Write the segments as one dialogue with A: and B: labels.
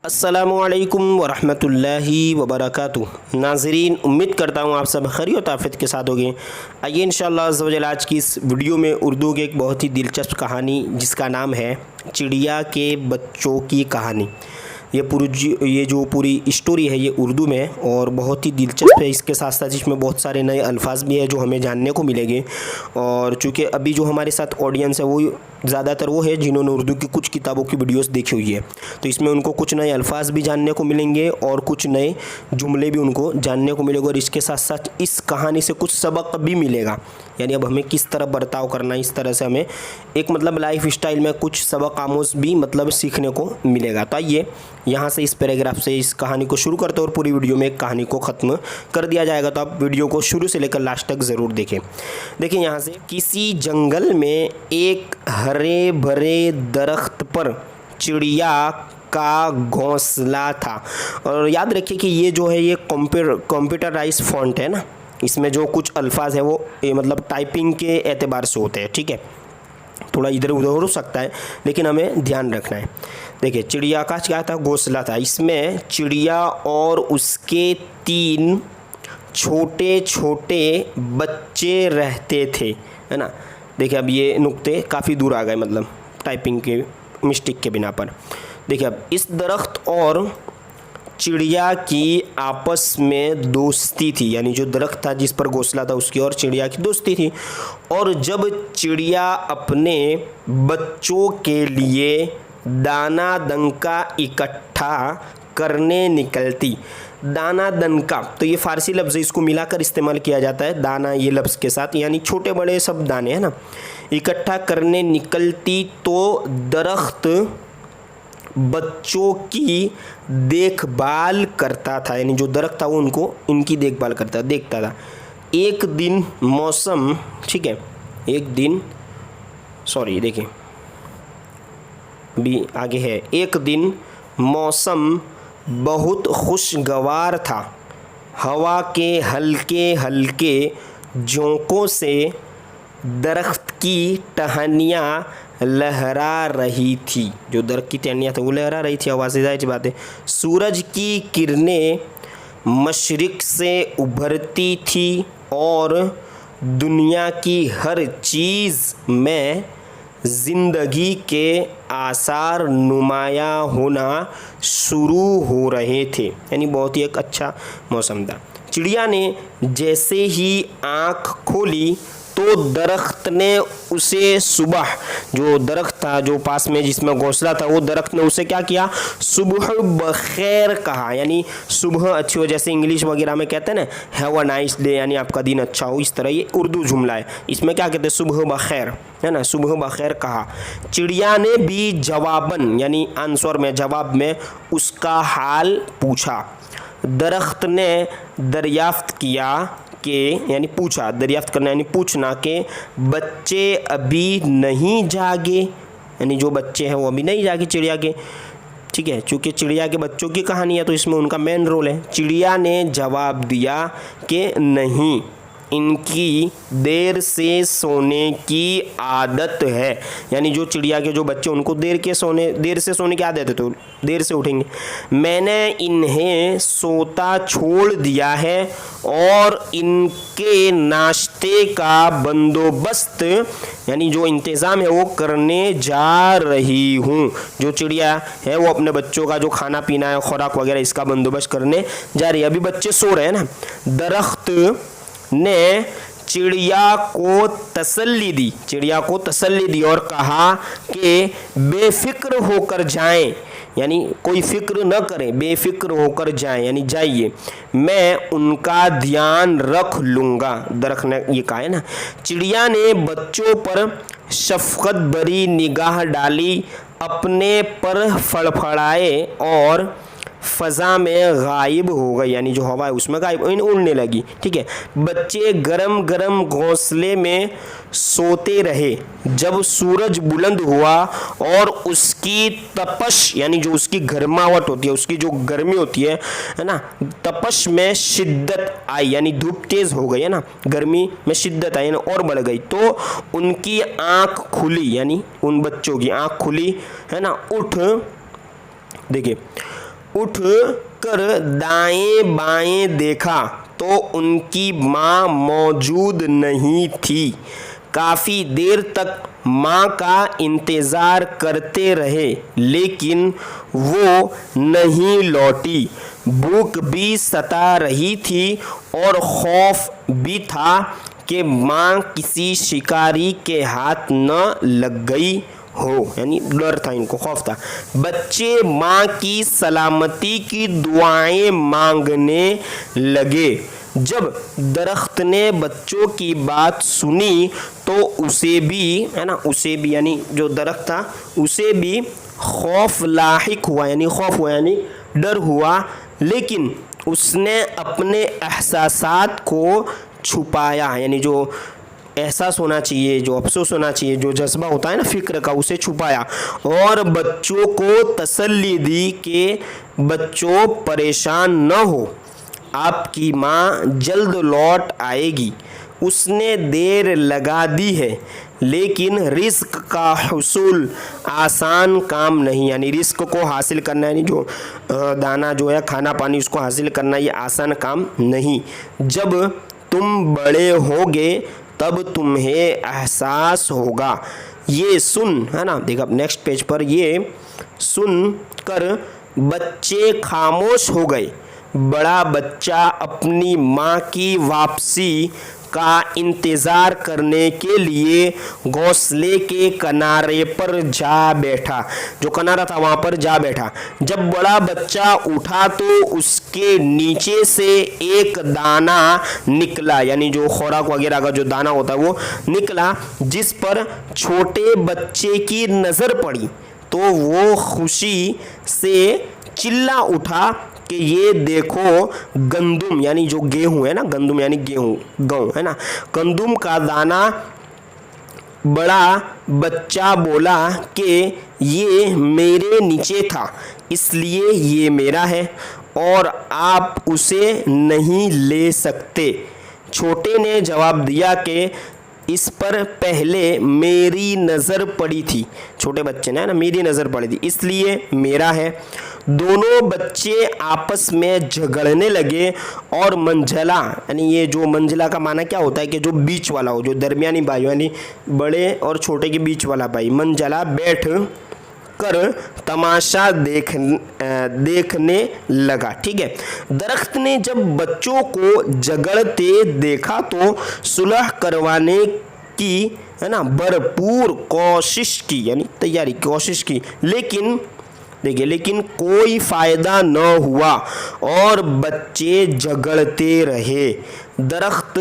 A: अस्सलामुअलैकुम वरहमतुल्लाहि वबरकातुह। नाज़रीन, उम्मीद करता हूँ आप सब खैरियत आफियत के साथ होंगे। आइए इंशाअल्लाह अज़्ज़ व जल आज की इस वीडियो में उर्दू की एक बहुत ही दिलचस्प कहानी जिसका नाम है चिड़िया के बच्चों की कहानी। ये जो पूरी स्टोरी है ये उर्दू में है और बहुत ही दिलचस्प है। इसके साथ साथ इसमें बहुत सारे नए अल्फाज भी है जो हमें जानने को मिलेंगे। और चूँकि अभी जो हमारे साथ ऑडियंस है वो ज़्यादातर वो है जिन्होंने उर्दू की कुछ किताबों की वीडियोस देखी हुई है, तो इसमें उनको कुछ नए अल्फाज भी जानने को मिलेंगे और कुछ नए जुमले भी उनको जानने को मिलेंगे। और इसके साथ साथ इस कहानी से कुछ सबक भी मिलेगा, यानी अब हमें किस तरह बर्ताव करना है, इस तरह से हमें एक लाइफ स्टाइल में कुछ सबक आमोज भी सीखने को मिलेगा। तो आइए यहाँ से इस पैराग्राफ से इस कहानी को शुरू करते हैं और पूरी वीडियो में एक कहानी को ख़त्म कर दिया जाएगा। तो आप वीडियो को शुरू से लेकर लास्ट तक ज़रूर देखें। देखिए यहाँ से, किसी जंगल में एक हरे भरे दरख्त पर चिड़िया का घोंसला था। और याद रखिए कि ये जो है ये कंप्यूटराइज फॉन्ट है ना, इसमें जो कुछ अल्फाज है वो टाइपिंग के एतबार से होते हैं, ठीक है। थोड़ा इधर उधर हो सकता है लेकिन हमें ध्यान रखना है। देखिए चिड़िया का क्या था, घोंसला था। इसमें चिड़िया और उसके 3 छोटे छोटे बच्चे रहते थे, है ना। देखिए अब ये नुक्ते काफ़ी दूर आ गए टाइपिंग के मिस्टेक के बिना पर। देखिए अब इस दरख्त और चिड़िया की आपस में दोस्ती थी, यानी जो दरख्त था जिस पर घोंसला था उसकी और चिड़िया की दोस्ती थी। और जब चिड़िया अपने बच्चों के लिए दाना दनका इकट्ठा करने निकलती, दाना दनका तो ये फ़ारसी लफ्ज़ है, इसको मिलाकर इस्तेमाल किया जाता है दाना ये लफ्ज़ के साथ, यानी छोटे बड़े सब दाने, है ना। इकट्ठा करने निकलती तो दरख्त बच्चों की देखभाल करता था, यानी जो दरख्त था वो इनकी देखभाल देखता था। एक दिन मौसम, ठीक है, देखिए भी आगे है। एक दिन मौसम बहुत खुशगवार था। हवा के हल्के हल्के झोंकों से दरख्त की टहनियाँ लहरा रही थी, जो दरख्त की टहनियाँ थी वो लहरा रही थी, हवा से, जाहिर सी बात है। सूरज की किरणें मशरिक़ से उभरती थी और दुनिया की हर चीज़ में ज़िंदगी के आसार नुमायाँ होना शुरू हो रहे थे, यानी बहुत ही एक अच्छा मौसम था। चिड़िया ने जैसे ही आँख खोली तो दरख्त ने उसे सुबह, जो दरख्त था जो पास में जिसमें घोंसला था वो दरख्त ने उसे क्या किया, सुबह बखैर कहा, यानी सुबह अच्छी हो, जैसे इंग्लिश वगैरह में कहते हैं ना हैव अ नाइस डे, यानी आपका दिन अच्छा हो, इस तरह ये उर्दू जुमला है। इसमें क्या कहते हैं, सुबह बखैर, है ना, सुबह बखैर कहा। चिड़िया ने भी जवाबन, यानी आंसर में, जवाब में उसका हाल पूछा। दरख्त ने दरियाफ्त किया के, यानी पूछा, दरियाफ्त करना यानी पूछना के बच्चे अभी नहीं जागे, यानी जो बच्चे हैं वो अभी नहीं जागे चिड़िया के, ठीक है। चूँकि चिड़िया के बच्चों की कहानी है तो इसमें उनका मेन रोल है। चिड़िया ने जवाब दिया कि नहीं, इनकी देर से सोने की आदत है, यानी जो चिड़िया के जो बच्चे उनको देर से सोने की आदत है तो देर से उठेंगे। मैंने इन्हें सोता छोड़ दिया है और इनके नाश्ते का बंदोबस्त, यानी जो इंतज़ाम है वो करने जा रही हूँ। जो चिड़िया है वो अपने बच्चों का जो खाना पीना है, खुराक वगैरह, इसका बंदोबस्त करने जा रही है। अभी बच्चे सो रहे हैं ना। दरख्त ने चिड़िया को तसल्ली दी और कहा कि बेफिक्र होकर जाएं, यानी कोई फिक्र न करें, बेफिक्र होकर जाएं, यानी जाइए, मैं उनका ध्यान रख लूँगा। दरख्त ने ये कहा है ना। चिड़िया ने बच्चों पर शफ़क़त भरी निगाह डाली, अपने पर फड़फड़ाए और फ़ज़ा में गायब हो गई, यानी जो हवा है उसमें गायब उड़ने लगी, ठीक है। बच्चे गरम गरम घोंसले में सोते रहे। जब सूरज बुलंद हुआ और उसकी तपश, यानी जो उसकी गर्माहट होती है, उसकी जो गर्मी होती है ना, तपश में शिद्दत आई, यानी धूप तेज़ हो गई, है ना, गर्मी में शिद्दत आई, यानी और बढ़ गई। तो उनकी आँख खुली, यानी उन बच्चों की आँख खुली, है ना। देखिए उठ कर दाएं बाएं देखा तो उनकी माँ मौजूद नहीं थी। काफ़ी देर तक माँ का इंतज़ार करते रहे लेकिन वो नहीं लौटी। भूख भी सता रही थी और खौफ भी था कि माँ किसी शिकारी के हाथ न लग गई हो, यानी डर था इनको, खौफ था। बच्चे माँ की सलामती की दुआएं मांगने लगे। जब दरख्त ने बच्चों की बात सुनी तो उसे भी, है ना, उसे भी यानी जो दरख्त था उसे भी खौफ लाहिक हुआ, यानी खौफ हुआ यानी डर हुआ, लेकिन उसने अपने एहसासात को छुपाया, यानी जो एहसास होना चाहिए, जो अफसोस होना चाहिए, जो जज्बा होता है ना फ़िक्र का, उसे छुपाया और बच्चों को तसल्ली दी कि बच्चों परेशान न हो, आपकी माँ जल्द लौट आएगी। उसने देर लगा दी है लेकिन रिस्क का हुसूल आसान काम नहीं, यानी रिस्क को हासिल करना, यानी जो दाना जो है खाना पानी उसको हासिल करना ये आसान काम नहीं। जब तुम बड़े होगे तब तुम्हें एहसास होगा। ये सुन, है ना, देखा नेक्स्ट पेज पर, ये सुन कर बच्चे खामोश हो गए। बड़ा बच्चा अपनी माँ की वापसी का इंतज़ार करने के लिए घोंसले के किनारे पर जा बैठा, जो किनारा था वहाँ पर जा बैठा। जब बड़ा बच्चा उठा तो उसके नीचे से एक दाना निकला, यानी जो खुराक वगैरह का जो दाना होता है वो निकला, जिस पर छोटे बच्चे की नज़र पड़ी तो वो खुशी से चिल्ला उठा कि ये देखो गंदुम, यानी जो गेहूँ है ना, गंदुम यानी गेहूँ, गेहूँ है ना, गंदुम का दाना। बड़ा बच्चा बोला कि ये मेरे नीचे था इसलिए ये मेरा है और आप उसे नहीं ले सकते। छोटे ने जवाब दिया कि इस पर पहले मेरी नज़र पड़ी थी, छोटे बच्चे ने, है ना, मेरी नज़र पड़ी थी इसलिए मेरा है। दोनों बच्चे आपस में झगड़ने लगे और मंझला, यानी ये जो मंझला का माना क्या होता है कि जो बीच वाला हो, जो दरमियानी भाई, यानी बड़े और छोटे के बीच वाला भाई, मंझला बैठ कर तमाशा देखने लगा। ठीक है, दरख्त ने जब बच्चों को झगड़ते देखा तो सुलह करवाने की, है ना, भरपूर कोशिश की, यानी तैयारी कोशिश की, लेकिन देखिए लेकिन कोई फ़ायदा न हुआ और बच्चे झगड़ते रहे। दरख्त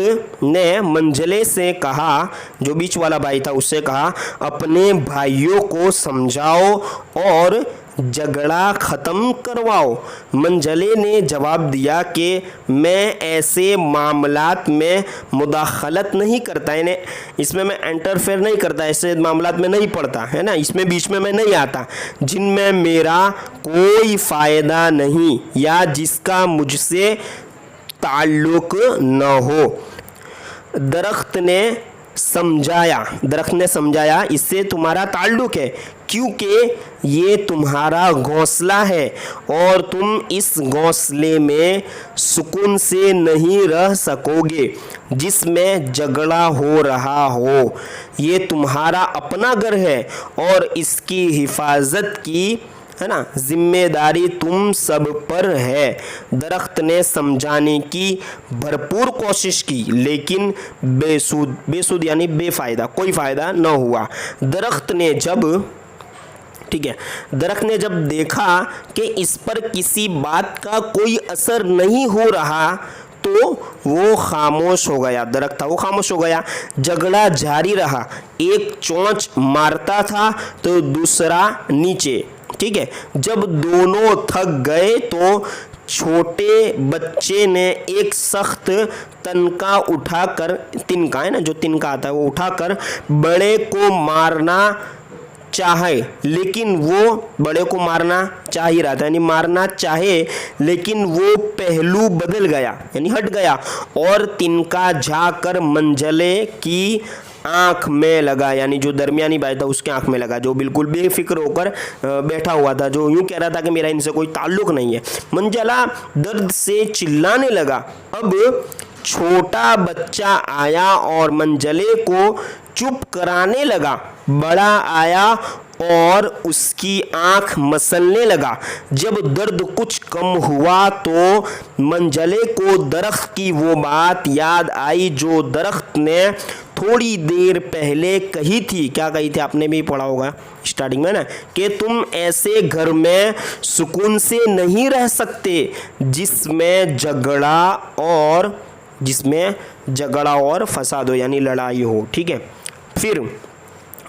A: ने मंझले से कहा, जो बीच वाला भाई था उससे कहा, अपने भाइयों को समझाओ और झगड़ा ख़त्म करवाओ। मंझले ने जवाब दिया कि मैं ऐसे मामलात में मुदाखलत नहीं करता, यानी इसमें मैं इंटरफेयर नहीं करता, ऐसे मामलात में नहीं पड़ता, है ना, इसमें बीच में मैं नहीं आता जिनमें मेरा कोई फ़ायदा नहीं या जिसका मुझसे ताल्लुक़ न हो। दरख्त ने समझाया इससे तुम्हारा ताल्लुक़ है क्योंकि ये तुम्हारा घोंसला है और तुम इस घोंसले में सुकून से नहीं रह सकोगे जिसमें झगड़ा हो रहा हो। ये तुम्हारा अपना घर है और इसकी हिफाजत की, है ना, जिम्मेदारी तुम सब पर है। दरख्त ने समझाने की भरपूर कोशिश की लेकिन बेसूद यानी बेफ़ायदा, कोई फ़ायदा न हुआ। दरख्त ने जब देखा कि इस पर किसी बात का कोई असर नहीं हो रहा तो वो खामोश हो गया। दरख्त था वो खामोश हो गया। झगड़ा जारी रहा, एक चोंच मारता था तो दूसरा नीचे। ठीक है, जब दोनों थक गए तो छोटे बच्चे ने एक सख्त तिनका उठाकर, तिनका है ना, जो तिनका आता है वो उठाकर बड़े को मारना चाहे, लेकिन वो बड़े को मारना चाह ही रहा था, यानी मारना चाहे लेकिन वो पहलू बदल गया, यानी हट गया और तिनका झाकर मंझले की आँख में लगा, यानी जो दरमियानी भाई था उसके आँख में लगा, जो बिल्कुल बेफिक्र होकर बैठा हुआ था, जो यूँ कह रहा था कि मेरा इनसे कोई ताल्लुक़ नहीं है। मंजला दर्द से चिल्लाने लगा। अब छोटा बच्चा आया और मंजले को चुप कराने लगा। बड़ा आया और उसकी आंख मसलने लगा। जब दर्द कुछ कम हुआ तो मंजले को दरख्त की वो बात याद आई जो दरख्त ने थोड़ी देर पहले कही थी। क्या कही थी? आपने भी पढ़ा होगा स्टार्टिंग में ना, कि तुम ऐसे घर में सुकून से नहीं रह सकते जिसमें झगड़ा और फसाद हो, यानी लड़ाई हो। ठीक है, फिर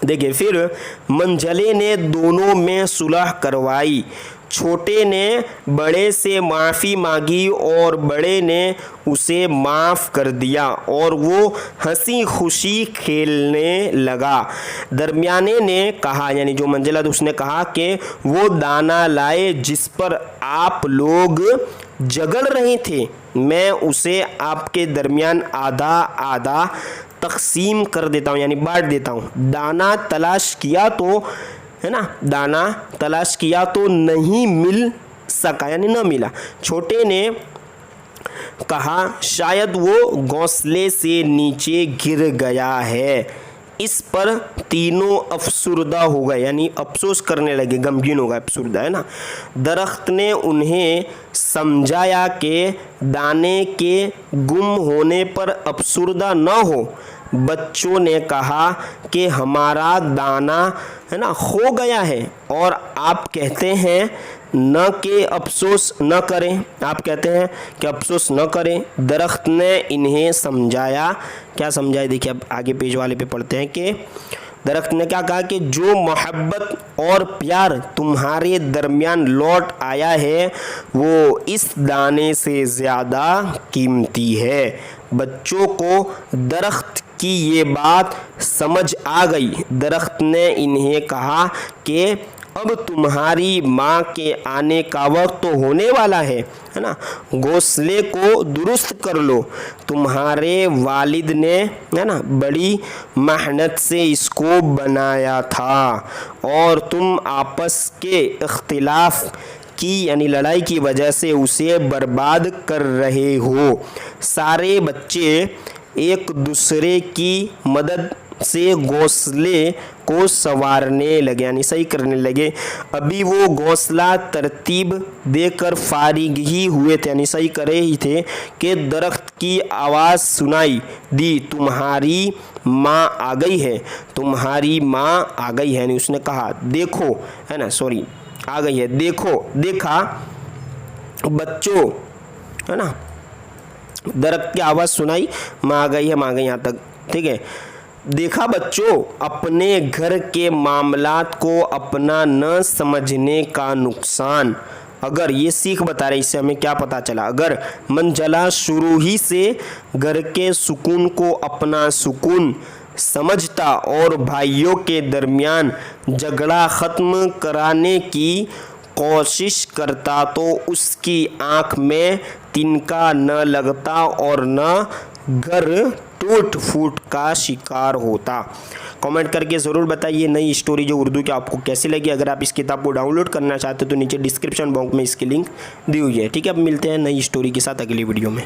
A: देखिए, फिर मंजले ने दोनों में सुलह करवाई। छोटे ने बड़े से माफ़ी मांगी और बड़े ने उसे माफ़ कर दिया और वो हंसी खुशी खेलने लगा। दरमियाने ने कहा, यानी जो मंजला, तो उसने कहा कि वो दाना लाए जिस पर आप लोग झगड़ रहे थे, मैं उसे आपके दरमियान आधा आधा तकसीम कर देता हूँ, यानी बांट देता हूँ। दाना तलाश किया तो, है ना, दाना तलाश किया तो नहीं मिल सका, यानी न मिला। छोटे ने कहा शायद वो घोंसले से नीचे गिर गया है। इस पर तीनों अफसुर्दा हो गए, यानी अफसोस करने लगे, गमगीन हो गए, अफसुर्दा, है ना। दरख्त ने उन्हें समझाया कि दाने के गुम होने पर अफसुर्दा न हो। बच्चों ने कहा कि हमारा दाना, है ना, खो गया है और आप कहते हैं न कि अफसोस न करें, आप कहते हैं कि अफसोस न करें। दरख्त ने इन्हें समझाया। क्या समझाया? देखिए, अब आगे पेज वाले पे पढ़ते हैं कि दरख्त ने क्या कहा कि जो मोहब्बत और प्यार तुम्हारे दरमियान लौट आया है वो इस दाने से ज़्यादा कीमती है। बच्चों को दरख्त की ये बात समझ आ गई। दरख्त ने इन्हें कहा कि अब तुम्हारी माँ के आने का वक्त तो होने वाला है ना, घोंसले को दुरुस्त कर लो। तुम्हारे वालिद ने, है ना, बड़ी मेहनत से इसको बनाया था और तुम आपस के इख्तिलाफ की, यानी लड़ाई की वजह से उसे बर्बाद कर रहे हो। सारे बच्चे एक दूसरे की मदद से घोंसले को संवारने लगे, यानी सही करने लगे। अभी वो घोंसला तरतीब देकर फारिग ही हुए थे, यानी सही करे ही थे, कि दरख्त की आवाज़ सुनाई दी, तुम्हारी माँ आ गई है, तुम्हारी माँ आ गई है। यानी उसने कहा देखो, है ना, सॉरी, आ गई है, देखो, देखा बच्चों, है ना, दरख्त की आवाज़ सुनाई, माँ आ गई है, माँ आ गई यहाँ तक। ठीक है, देखा बच्चों, अपने घर के मामलात को अपना न समझने का नुकसान। अगर ये सीख बता रहे, इससे हमें क्या पता चला? अगर मंजला शुरू ही से घर के सुकून को अपना सुकून समझता और भाइयों के दरमियान झगड़ा ख़त्म कराने की कोशिश करता तो उसकी आँख में तिनका न लगता और न घर टूट फूट का शिकार होता। कमेंट करके ज़रूर बताइए नई स्टोरी जो उर्दू की आपको कैसी लगी। अगर आप इस किताब को डाउनलोड करना चाहते हो तो नीचे डिस्क्रिप्शन बॉक्स में इसकी लिंक दी हुई है। ठीक है, अब मिलते हैं नई स्टोरी के साथ अगली वीडियो में।